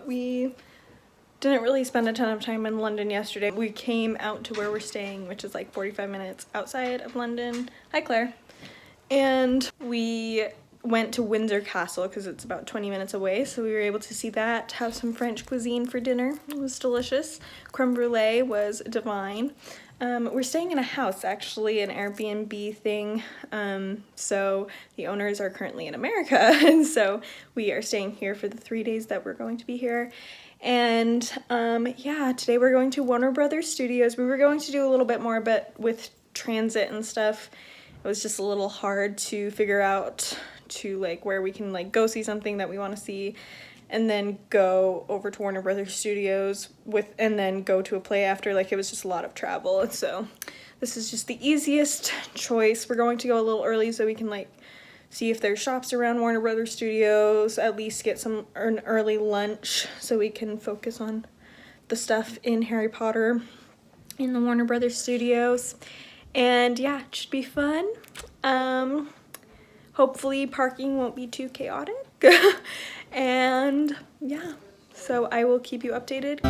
We didn't really spend a ton of time in London yesterday. We came out to where we're staying, which is like 45 minutes outside of London. Hi, Claire. And we went to Windsor Castle because it's about 20 minutes away, so we were able to see that, have some French cuisine for dinner. It was delicious. Creme brulee was divine. We're staying in a house, actually, an Airbnb thing. So the owners are currently in America, and so we are staying here for the 3 days that we're going to be here. And yeah, today we're going to Warner Brothers Studios. We were going to do a little bit more, but with transit and stuff, it was just a little hard to figure out to like where we can like go see something that we want to see and then go over to Warner Brothers Studios and then go to a play after. Like, it was just a lot of travel, and so this is just the easiest choice. We're going to go a little early so we can like see if there's shops around Warner Brothers Studios, at least get an early lunch so we can focus on the stuff in Harry Potter in the Warner Brothers Studios. And yeah, it should be fun. Hopefully parking won't be too chaotic. And yeah, so I will keep you updated.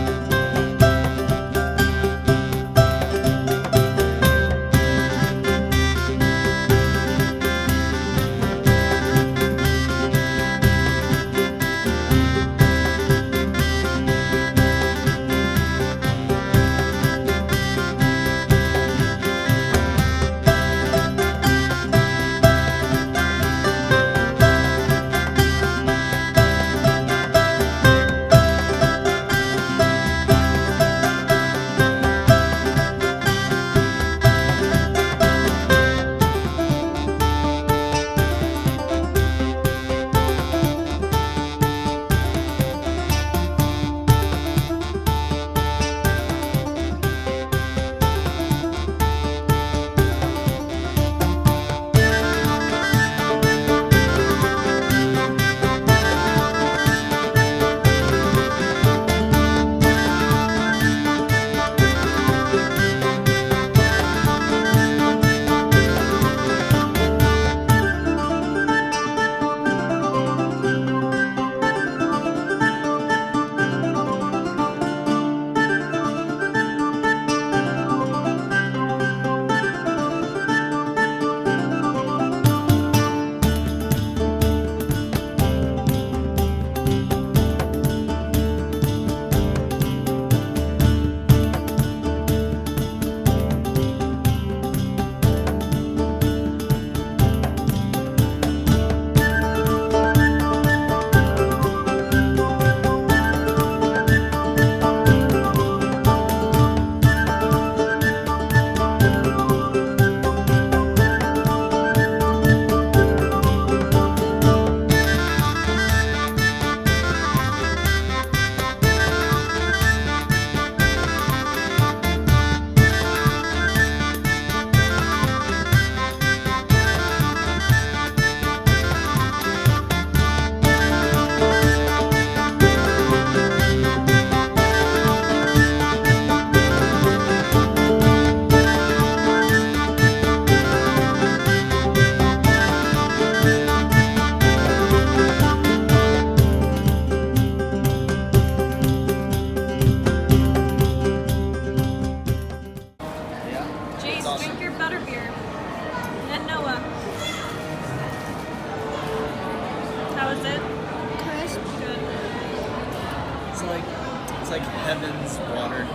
It's like heaven's water.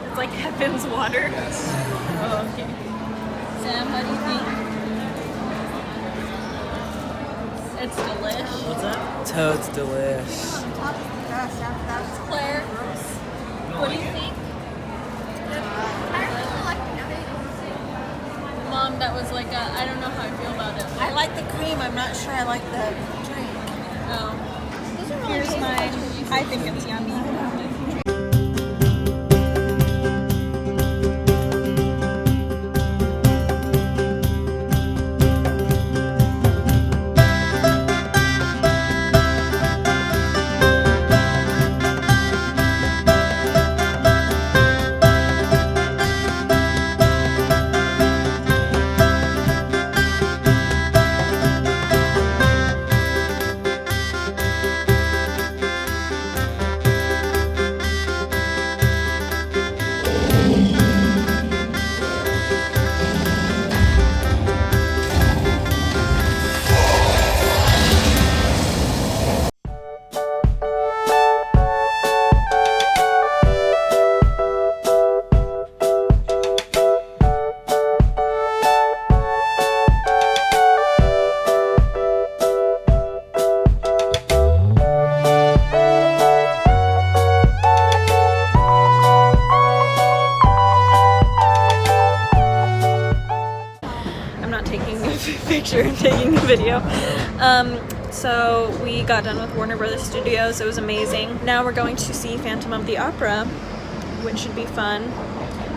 It's like heaven's water? Yes. Oh, okay. Sam, what do you think? It's delish. What's that? Toad's delish. Claire, what do you think? Mom, that was like I don't know how I feel about it. I like the cream. I'm not sure I like the drink. Oh. Here's mine. I think it's yummy. video. So we got done with Warner Brothers Studios. It was amazing. Now we're going to see Phantom of the Opera, which should be fun.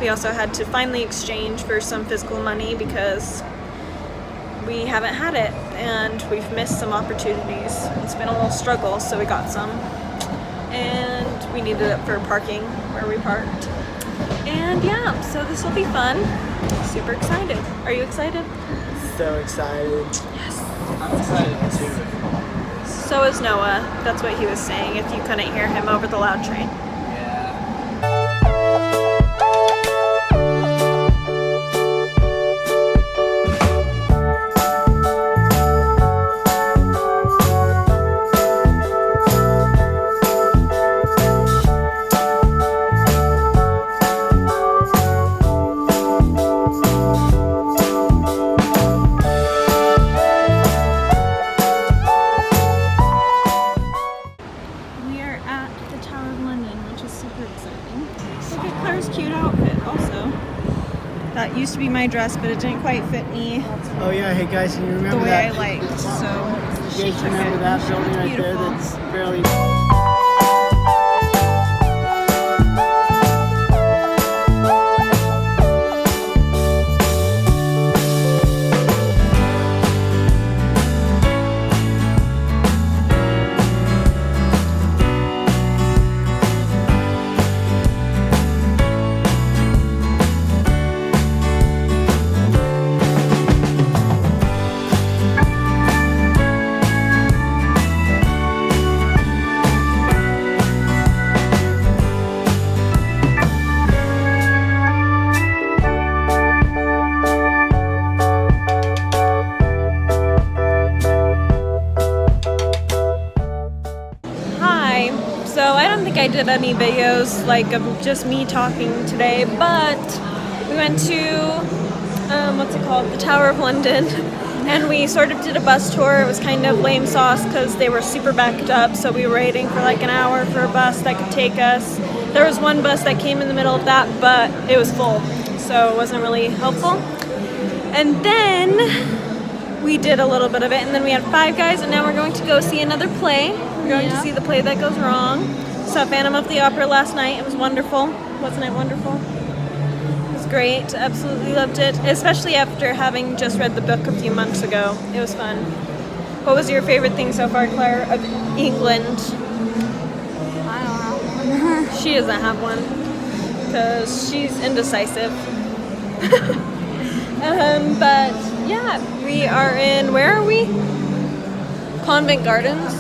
We also had to finally exchange for some physical money because we haven't had it and we've missed some opportunities. It's been a little struggle, so we got some. And we needed it for parking where we parked. And yeah, so this will be fun. Super excited. Are you excited? So excited. Yes. I'm excited too. So is Noah. That's what he was saying if you couldn't hear him over the loud train. Yeah. We are at the Tower of London, which is super exciting. Look at Claire's cute outfit also. That used to be my dress, but it didn't quite fit me Oh yeah, hey guys, can you the remember way that? I liked, so You guys remember that building right Beautiful. there that's barely... Hi. So I don't think I did any videos like of just me talking today, but we went to what's it called? The Tower of London. And we sort of did a bus tour. It was kind of lame sauce because they were super backed up, so we were waiting for like an hour for a bus that could take us. There was one bus that came in the middle of that, but it was full, so it wasn't really helpful. And then we did a little bit of it, and then we had Five Guys, and now we're going to go see another play. We're going to see The Play That Goes Wrong. Saw Phantom of the Opera last night. It was wonderful. Wasn't it wonderful? It was great. Absolutely loved it, especially after having just read the book a few months ago. It was fun. What was your favorite thing so far, Claire, of England? I don't know. She doesn't have one because she's indecisive. But yeah, we are in, where are we? Convent Gardens.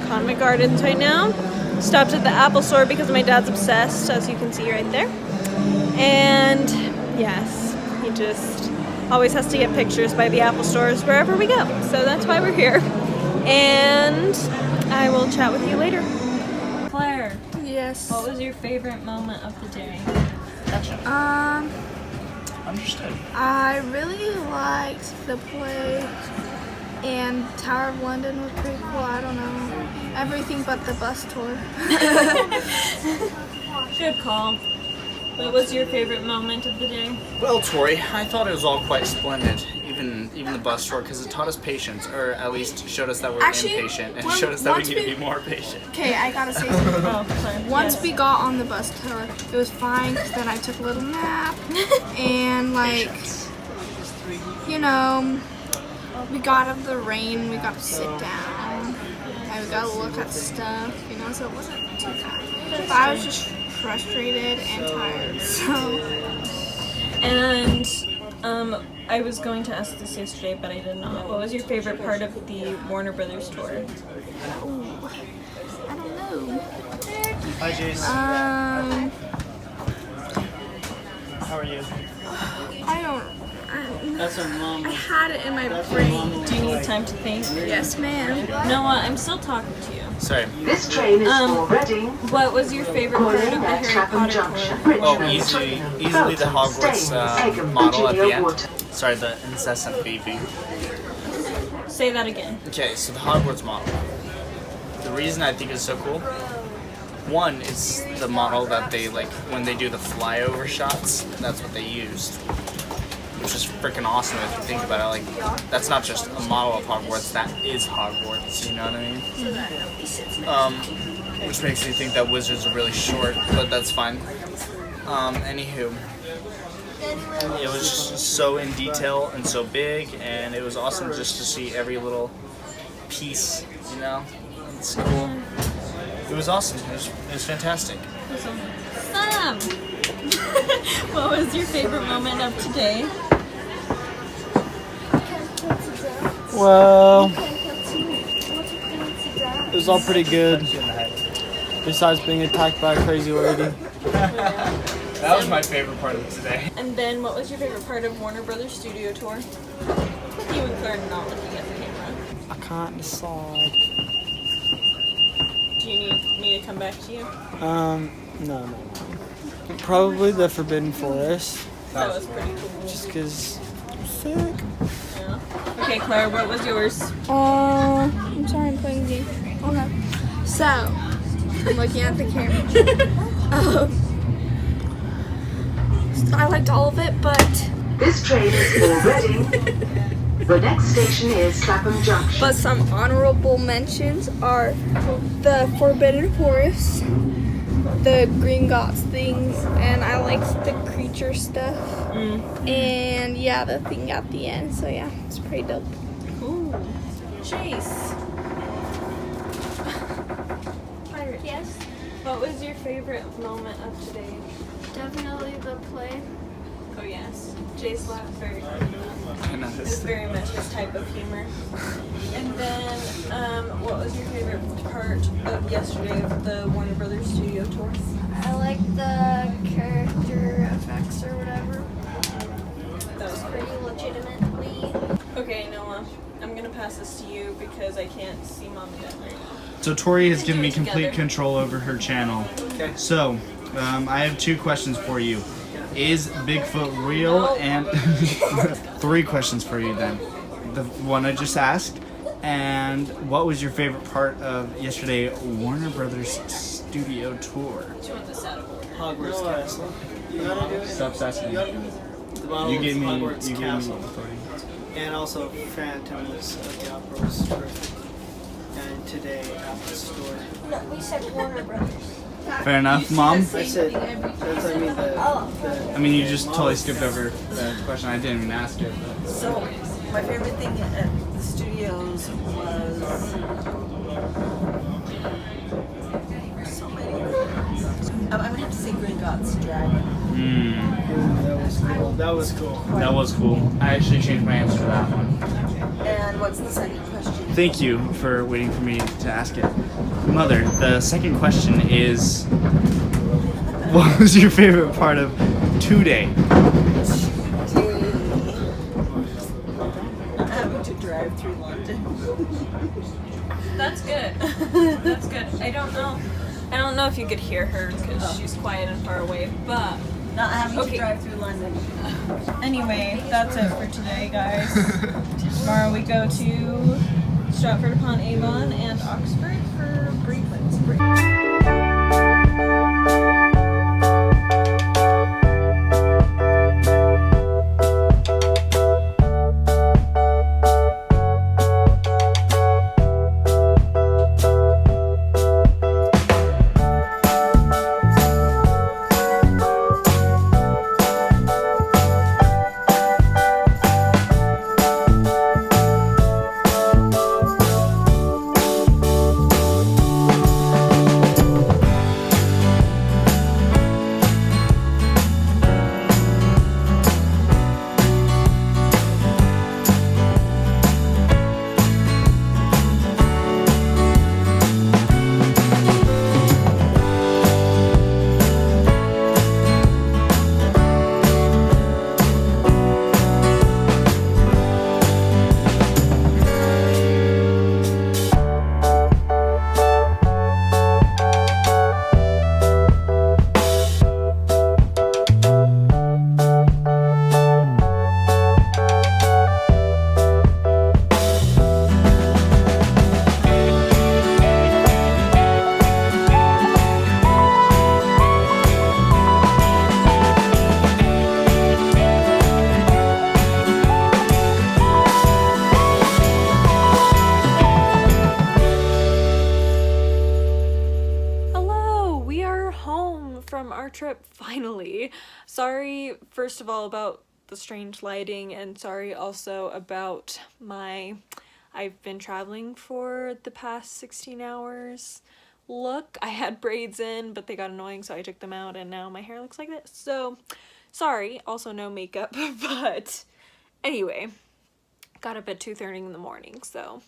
Convent Gardens right now. Stopped at the Apple store because my dad's obsessed, as you can see right there. And yes, he just always has to get pictures by the Apple stores wherever we go. So that's why we're here. And I will chat with you later. Claire, Yes. what was your favorite moment of the day? Understood. I really liked the play, and Tower of London was pretty cool. I don't know. Everything but the bus tour. Good call. What was your favorite moment of the day? Well, Tori, I thought it was all quite splendid. Even the bus tour, because it taught us patience, or at least showed us that we're Actually, impatient, and when- showed us that we once need to we- be more patient. Okay, I gotta say something. Oh, sorry. Once Yes. we got on the bus tour, it was fine because then I took a little nap and like, you know, we got out of the rain, we got to sit down, and we got to look at stuff, you know, so it wasn't too bad. But I was just frustrated and tired, so. And I was going to ask this yesterday, but I did not. What was your favorite part of the Warner Brothers tour? Ooh, I don't know. Hi Jace, how are you? I don't. That's our mom. I had it in my brain. Do you need time to think? Yes, ma'am. Noah, I'm still talking to you. Sorry. This train is for Reading, What was your favorite part of the calling at Harry Clapham Potter Junction. tour? Oh, Richmond, easily the Hogwarts model at the end. Sorry, the incessant beeping. Say that again. Okay, so the Hogwarts model. The reason I think it's so cool, one is the model that they like when they do the flyover shots. That's what they used. which is freaking awesome if you think about it. Like, that's not just a model of Hogwarts, that is Hogwarts, you know what I mean? Which makes me think that wizards are really short, but that's fine. Anywho. It was just so in detail and so big, and it was awesome just to see every little piece, you know? It's cool. It was awesome. It was fantastic. Sam! What was your favorite moment of today? Well, it was all pretty good. Besides being attacked by a crazy lady. That was my favorite part of today. And then what was your favorite part of Warner Brothers Studio Tour? With you and Claire not looking at the camera. I can't decide. Do you need me to come back to you? No. Probably the Forbidden Forest. That was pretty cool. Just because I'm sick. Yeah. Okay, Claire, what was yours? I'm sorry, I'm playing the game. Okay. So, I'm looking at the camera. I liked all of it, but This train is for Reading. The next station is Clapham Junction. some honorable mentions are the Forbidden Forest, the Gringotts things, and I liked the creature stuff. And yeah, the thing at the end. So yeah, it's pretty dope. Cool. Chase, Yes, what was your favorite moment of today? definitely the play. Oh yes, Jace laughed very hard. I It's noticed. very much his type of humor. And then, what was your favorite part of yesterday of the Warner Brothers Studio Tour? I like the character effects or whatever. That was great. Pretty legitimately. Okay, Noah, I'm gonna pass this to you because I can't see Mom and Dad right now. So Tori has given me Do it complete together. control over her channel. Okay. So, I have 2 questions for you. Is Bigfoot real? And 3 questions for you then. The one I just asked. And what was your favorite part of yesterday Warner Brothers Studio Tour? Do you want this out of order? Hogwarts Castle. You gotta do it. Stop asking. The model You gave of me. Hogwarts You gave me. Castle. And also Phantoms of the Opera was terrific. And today at the store. No, we said Warner Brothers. Fair enough, Mom. I said, that's, I mean, the I mean, you just totally skipped over the question. I didn't even ask it. But. So, my favorite thing at the studios was so many. I'm gonna have to say Gringotts Dragon. that was cool. That was cool. I actually changed my answer to that one. And what's the second question? Thank you for waiting for me to ask it. Mother, the second question is, what was your favorite part of today? Having to drive through London. That's good. That's good. I don't know if you could hear her because she's quiet and far away, but Not having Okay. to drive through London. anyway, that's it for today, guys. Tomorrow we go to Stratford-upon-Avon and Oxford for break. from our trip, finally. Sorry, first of all, about the strange lighting, and sorry also about I've been traveling for the past 16 hours look. I had braids in, but they got annoying, so I took them out, and now my hair looks like this. So, sorry. Also, no makeup, but anyway, got up at 2:30 in the morning, so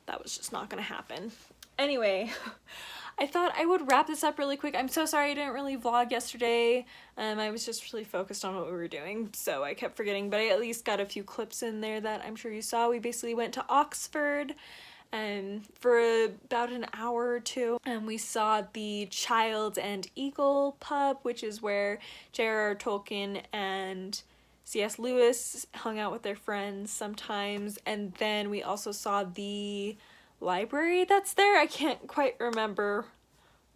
that was just not gonna happen. Anyway, I thought I would wrap this up really quick. I'm so sorry I didn't really vlog yesterday. I was just really focused on what we were doing, so I kept forgetting, but I at least got a few clips in there that I'm sure you saw. We basically went to Oxford for about an hour or two, and we saw the Child and Eagle pub, which is where J.R.R. Tolkien and C.S. Lewis hung out with their friends sometimes. And then we also saw the library that's there. I can't quite remember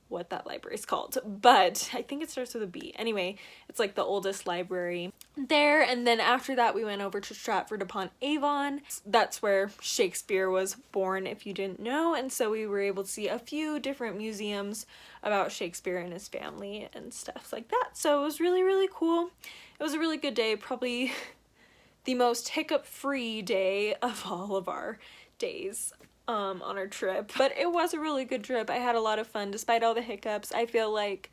what that library is called, but I think it starts with a B. Anyway, it's like the oldest library there. And then after that we went over to Stratford-upon-Avon. That's where Shakespeare was born, if you didn't know, and so we were able to see a few different museums about Shakespeare and his family and stuff like that. So it was really, really cool. It was a really good day, probably the most hiccup-free day of all of our days on our trip, but it was a really good trip. I had a lot of fun despite all the hiccups. I feel like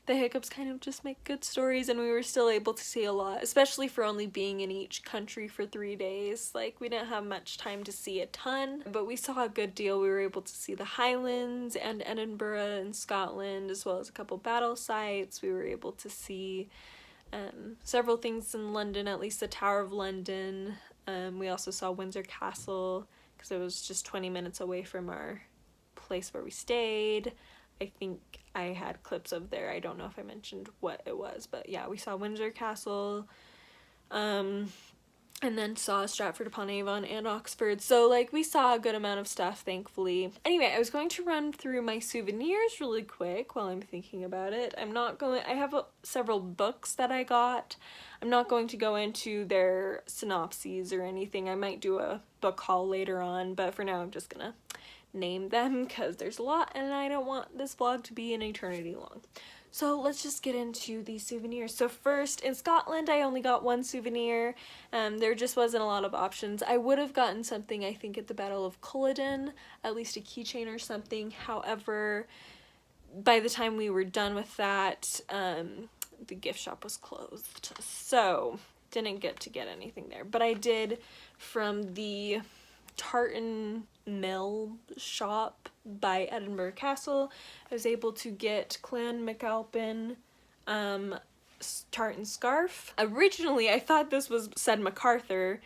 the hiccups kind of just make good stories, and we were still able to see a lot, especially for only being in each country for 3 days. Like, we didn't have much time to see a ton, but we saw a good deal. We were able to see the Highlands and Edinburgh and Scotland, as well as a couple battle sites. We were able to see several things in London, at least the Tower of London. We also saw Windsor Castle, because it was just 20 minutes away from our place where we stayed. I think I had clips of there. I don't know if I mentioned what it was, but yeah, we saw Windsor Castle, and then saw Stratford-upon-Avon and Oxford. So, like, we saw a good amount of stuff, thankfully. Anyway, I was going to run through my souvenirs really quick while I'm thinking about it. I have several books that I got. I'm not going to go into their synopses or anything. I might do a book haul later on, but for now I'm just gonna name them because there's a lot and I don't want this vlog to be an eternity long. So let's just get into these souvenirs. So first, in Scotland, I only got one souvenir. There just wasn't a lot of options. I would have gotten something, I think, at the Battle of Culloden, at least a keychain or something. However, by the time we were done with that, the gift shop was closed. So didn't get to get anything there. But I did from the tartan mill shop by Edinburgh Castle. I was able to get Clan MacAlpin tartan scarf. Originally I thought this said MacArthur,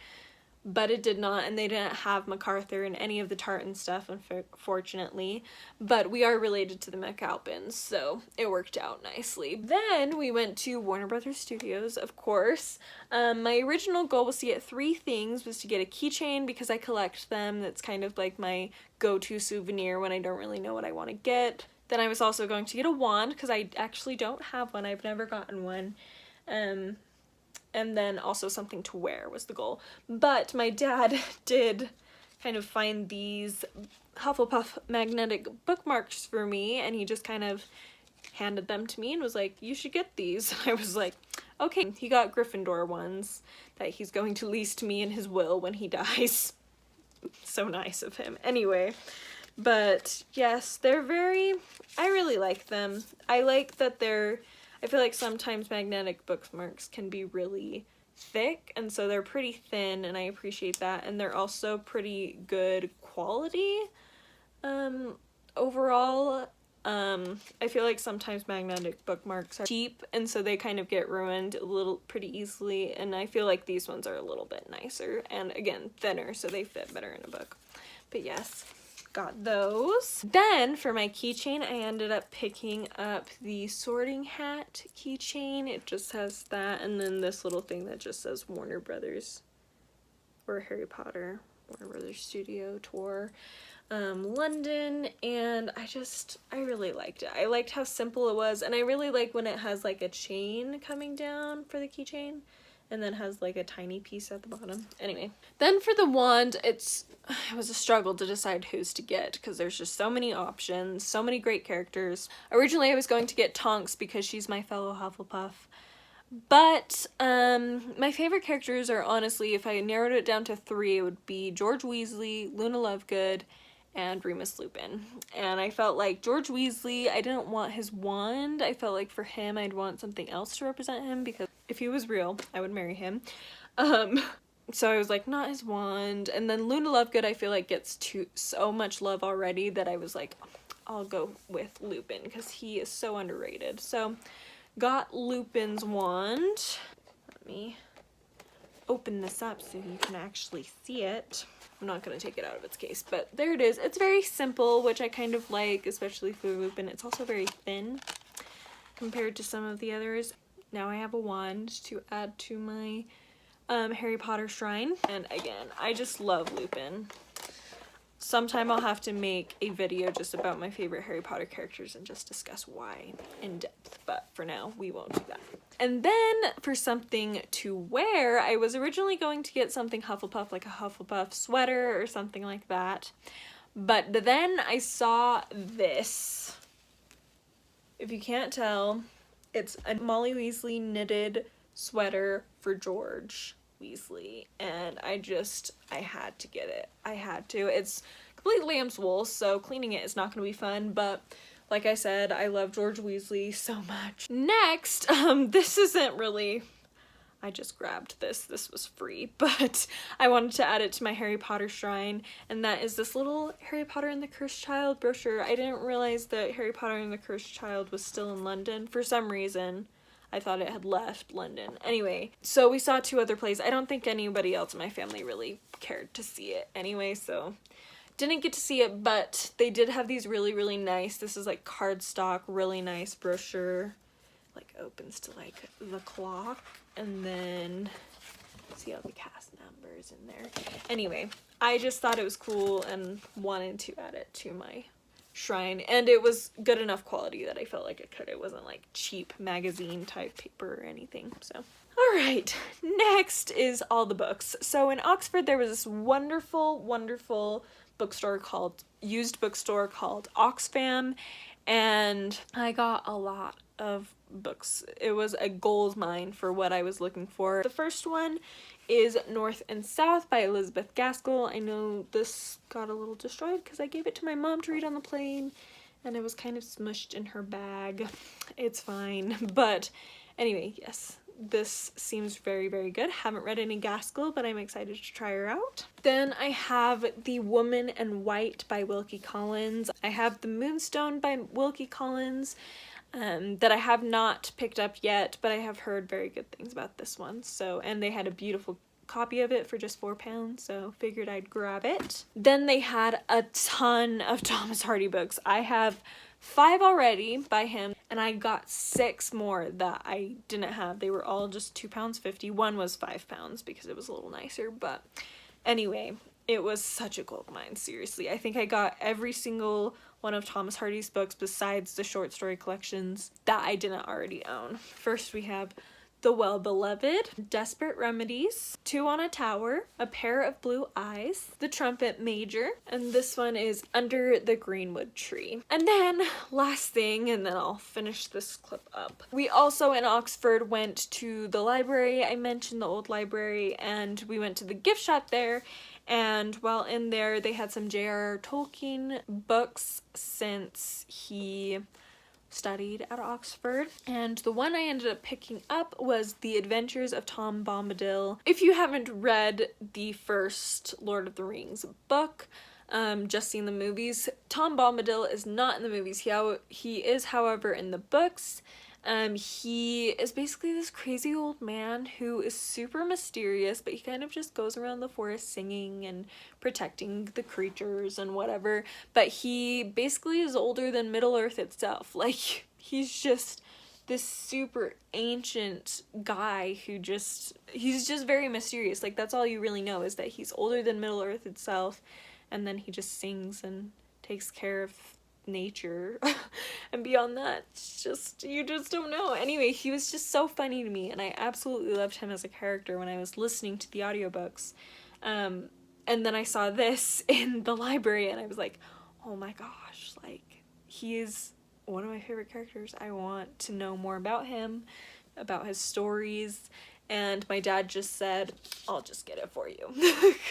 but it did not, and they didn't have MacArthur in any of the tartan stuff, unfortunately. But we are related to the MacAlpins, so it worked out nicely. Then we went to Warner Brothers Studios, of course. My original goal was to get 3 things, was to get a keychain because I collect them. That's kind of like my go-to souvenir when I don't really know what I want to get. Then I was also going to get a wand because I actually don't have one. I've never gotten one. And then also something to wear was the goal. But my dad did kind of find these Hufflepuff magnetic bookmarks for me, and he just kind of handed them to me and was like, you should get these. I was like, okay. He got Gryffindor ones that he's going to lease to me in his will when he dies. So nice of him. Anyway, but yes, I really like them. I like that I feel like sometimes magnetic bookmarks can be really thick, and so they're pretty thin, and I appreciate that, and they're also pretty good quality overall. I feel like sometimes magnetic bookmarks are cheap, and so they kind of get ruined pretty easily, and I feel like these ones are a little bit nicer, and again, thinner, so they fit better in a book. But yes, got those. Then for my keychain, I ended up picking up the Sorting Hat keychain. It just has that, and then this little thing that just says Warner Brothers or Harry Potter, Warner Brothers Studio Tour, London, and I really liked it. I liked how simple it was, and I really like when it has like a chain coming down for the keychain, and then has like a tiny piece at the bottom. Anyway, then for the wand, it was a struggle to decide whose to get because there's just so many options, so many great characters. Originally I was going to get Tonks because she's my fellow Hufflepuff, but my favorite characters are, honestly, if I narrowed it down to 3, it would be George Weasley, Luna Lovegood, and Remus Lupin. And I felt like George Weasley, I didn't want his wand. I felt like for him I'd want something else to represent him, because if he was real I would marry him. So I was like, not his wand. And then Luna Lovegood I feel like gets so much love already that I was like, I'll go with Lupin because he is so underrated. So got Lupin's wand. Let me open this up so you can actually see it. I'm not going to take it out of its case, but there it is. It's very simple, which I kind of like, especially for Lupin. It's also very thin compared to some of the others. Now I have a wand to add to my Harry Potter shrine. And again, I just love Lupin. Sometime I'll have to make a video just about my favorite Harry Potter characters and just discuss why in depth, but for now we won't do that. And then for something to wear, I was originally going to get something Hufflepuff, like a Hufflepuff sweater or something like that, but then I saw this. If you can't tell, it's a Molly Weasley knitted sweater for George Weasley, and I had to get it. I had to. It's complete lamb's wool, so cleaning it is not going to be fun, but like I said, I love George Weasley so much. Next, this isn't really, I just grabbed this. This was free, but I wanted to add it to my Harry Potter shrine, and that is this little Harry Potter and the Cursed Child brochure. I didn't realize that Harry Potter and the Cursed Child was still in London for some reason. I thought it had left London. Anyway, so we saw 2 other plays. I don't think anybody else in my family really cared to see it anyway, so didn't get to see it, but they did have these really, really nice, this is like cardstock, really nice brochure. Like opens to like the clock, and then see all the cast numbers in there. Anyway, I just thought it was cool and wanted to add it to my shrine, and it was good enough quality that I felt like it could. It wasn't like cheap magazine type paper or anything. So all right, next is all the books. So in Oxford there was this wonderful used bookstore called Oxfam, and I got a lot of books. It was a gold mine for what I was looking for. The first one is North and South by Elizabeth Gaskell. I know this got a little destroyed because I gave it to my mom to read on the plane and it was kind of smushed in her bag. It's fine, but anyway, yes, this seems very, very good. Haven't read any Gaskell, but I'm excited to try her out. Then I have The Woman in White by Wilkie Collins. I have The Moonstone by Wilkie Collins that I have not picked up yet, but I have heard very good things about this one. So, and they had a beautiful copy of it for just £4, so figured I'd grab it. Then they had a ton of Thomas Hardy books. I have 5 already by him, and I got 6 more that I didn't have. They were all just £2.50. One was £5 because it was a little nicer, but anyway, it was such a gold mine, seriously. I think I got every single one of Thomas Hardy's books besides the short story collections that I didn't already own. First we have The Well-Beloved, Desperate Remedies, 2 on a Tower, A Pair of Blue Eyes, The Trumpet Major, and this one is Under the Greenwood Tree. And then, last thing, and then I'll finish this clip up. We also in Oxford went to the library. I mentioned the old library, and we went to the gift shop there, and while in there they had some J.R.R. Tolkien books since he studied at Oxford, and the one I ended up picking up was The Adventures of Tom Bombadil. If you haven't read the first Lord of the Rings book, just seen the movies, Tom Bombadil is not in the movies. He is, however, in the books. He is basically this crazy old man who is super mysterious, but he kind of just goes around the forest singing and protecting the creatures and whatever, but he basically is older than Middle-earth itself. Like, he's just this super ancient guy who he's just very mysterious. Like, that's all you really know, is that he's older than Middle-earth itself, and then he just sings and takes care of nature. And beyond that, it's just, you just don't know. Anyway, he was just so funny to me, and I absolutely loved him as a character when I was listening to the audiobooks. And then I saw this in the library, and I was like, oh my gosh, like, he is one of my favorite characters. I want to know more about him, about his stories. And my dad just said, I'll just get it for you,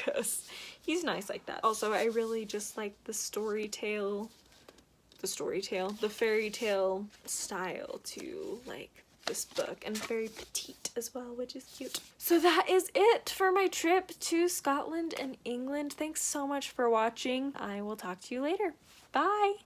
because he's nice like that. Also, I really just like the fairy tale style to like this book, and very petite as well, which is cute. So that is it for my trip to Scotland and England. Thanks so much for watching. I will talk to you later. Bye!